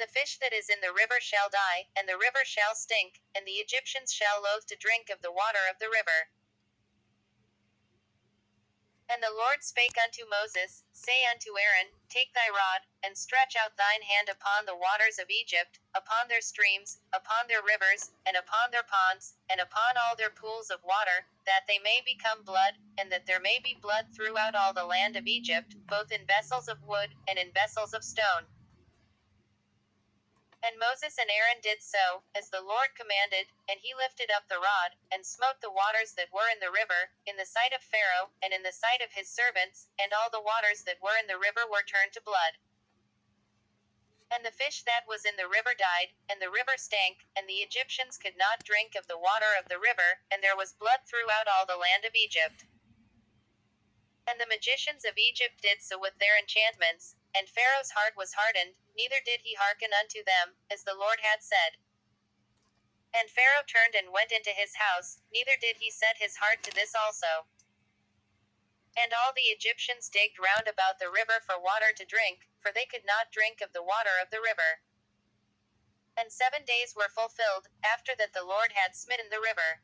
the fish that is in the river shall die, and the river shall stink, and the Egyptians shall loathe to drink of the water of the river. And the Lord spake unto Moses, say unto Aaron, Take thy rod, and stretch out thine hand upon the waters of Egypt, upon their streams, upon their rivers, and upon their ponds, and upon all their pools of water, that they may become blood, and that there may be blood throughout all the land of Egypt, both in vessels of wood, and in vessels of stone. And Moses and Aaron did so, as the Lord commanded, and he lifted up the rod, and smote the waters that were in the river, in the sight of Pharaoh, and in the sight of his servants, and all the waters that were in the river were turned to blood. And the fish that was in the river died, and the river stank, and the Egyptians could not drink of the water of the river, and there was blood throughout all the land of Egypt. And the magicians of Egypt did so with their enchantments, and Pharaoh's heart was hardened, neither did he hearken unto them, as the Lord had said. And Pharaoh turned and went into his house, neither did he set his heart to this also. And all the Egyptians digged round about the river for water to drink, for they could not drink of the water of the river. And 7 days were fulfilled, after that the Lord had smitten the river.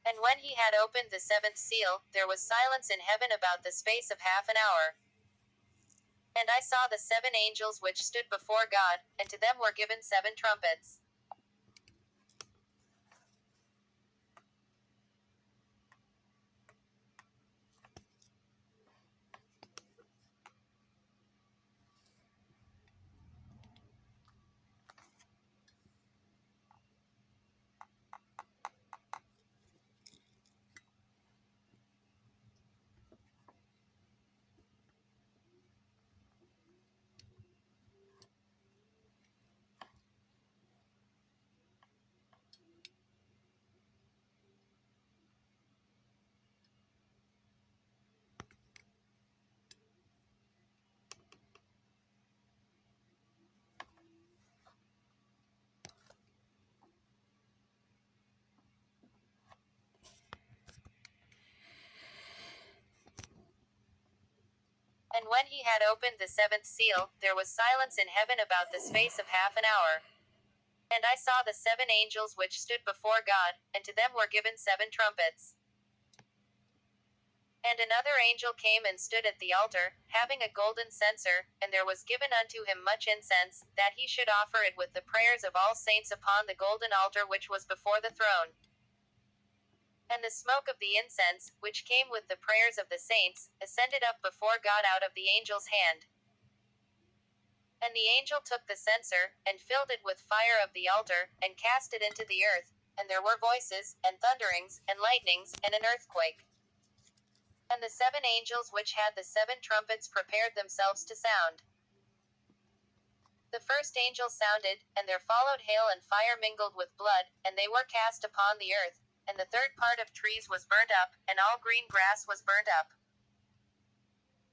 And when he had opened the 7th seal, there was silence in heaven about the space of half an hour. And I saw the 7 angels which stood before God, and to them were given 7 trumpets. And when he had opened the seventh seal, there was silence in heaven about the space of half an hour. And I saw the seven angels which stood before God, and to them were given seven trumpets. And another angel came and stood at the altar, having a golden censer, and there was given unto him much incense, that he should offer it with the prayers of all saints upon the golden altar which was before the throne. And the smoke of the incense, which came with the prayers of the saints, ascended up before God out of the angel's hand. And the angel took the censer, and filled it with fire of the altar, and cast it into the earth, and there were voices, and thunderings, and lightnings, and an earthquake. And the seven angels which had the seven trumpets prepared themselves to sound. The first angel sounded, and there followed hail and fire mingled with blood, and they were cast upon the earth, and the third part of trees was burnt up, and all green grass was burnt up.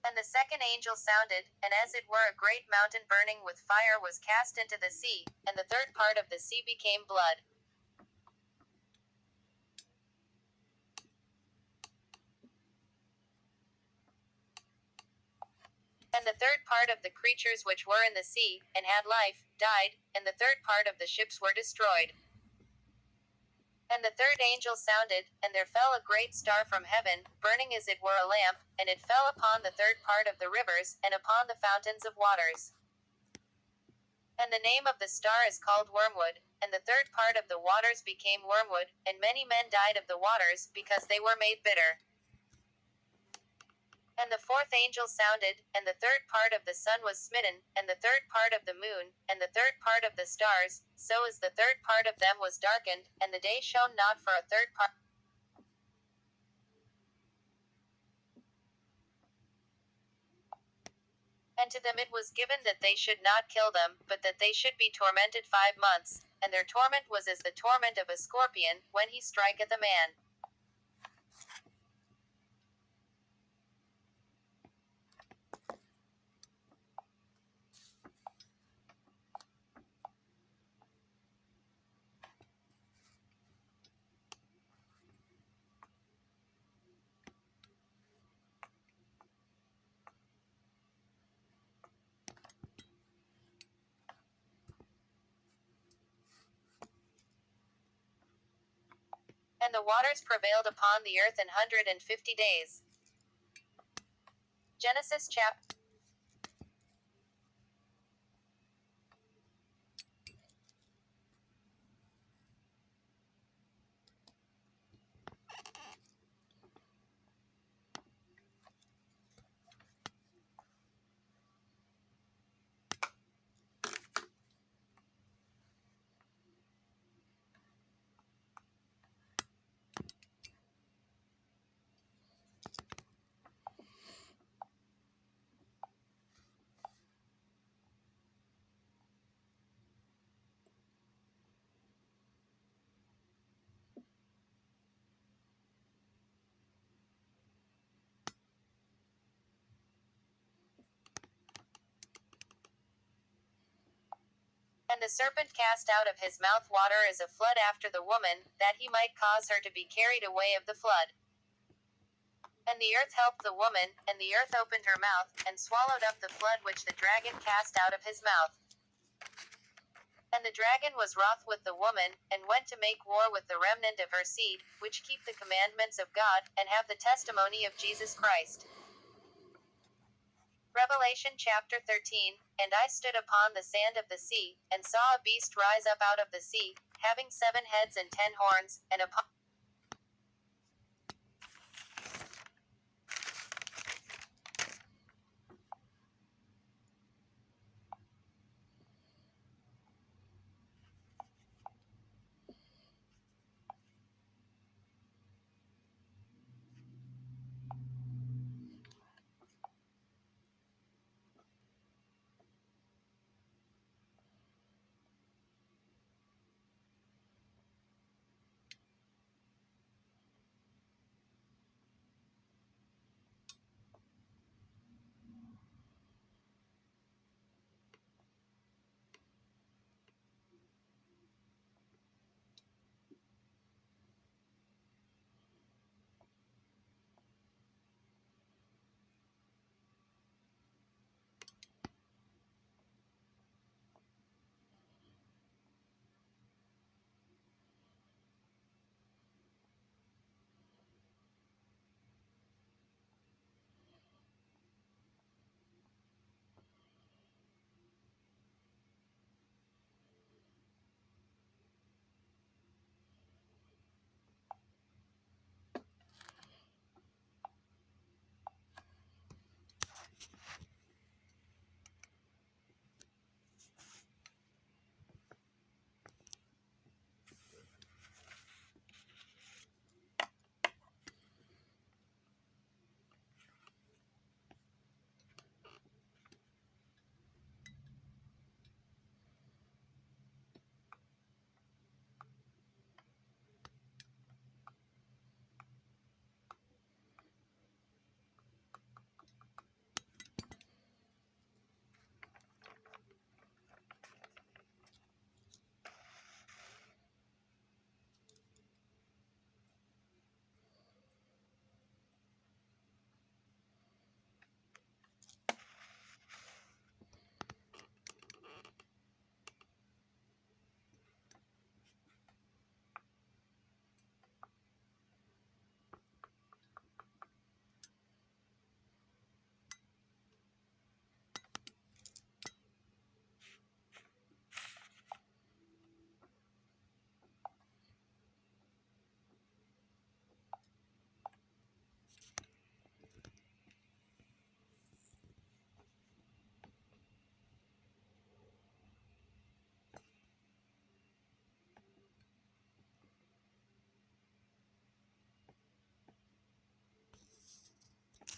And the second angel sounded, and as it were a great mountain burning with fire was cast into the sea, and the third part of the sea became blood. And the third part of the creatures which were in the sea, and had life, died, and the third part of the ships were destroyed. And the third angel sounded, and there fell a great star from heaven, burning as it were a lamp, and it fell upon the third part of the rivers, and upon the fountains of waters. And the name of the star is called Wormwood, and the third part of the waters became wormwood, and many men died of the waters, because they were made bitter. And the fourth angel sounded, and the third part of the sun was smitten, and the third part of the moon, and the third part of the stars, so as the third part of them was darkened, and the day shone not for a third part. And to them it was given that they should not kill them, but that they should be tormented 5 months, and their torment was as the torment of a scorpion, when he striketh a man. And the waters prevailed upon the earth 150 days. Genesis chapter. And the serpent cast out of his mouth water as a flood after the woman, that he might cause her to be carried away of the flood. And the earth helped the woman, and the earth opened her mouth, and swallowed up the flood which the dragon cast out of his mouth. And the dragon was wroth with the woman, and went to make war with the remnant of her seed, which keep the commandments of God, and have the testimony of Jesus Christ. Revelation chapter 13. And I stood upon the sand of the sea, and saw a beast rise up out of the sea, having 7 heads and 10 horns, and upon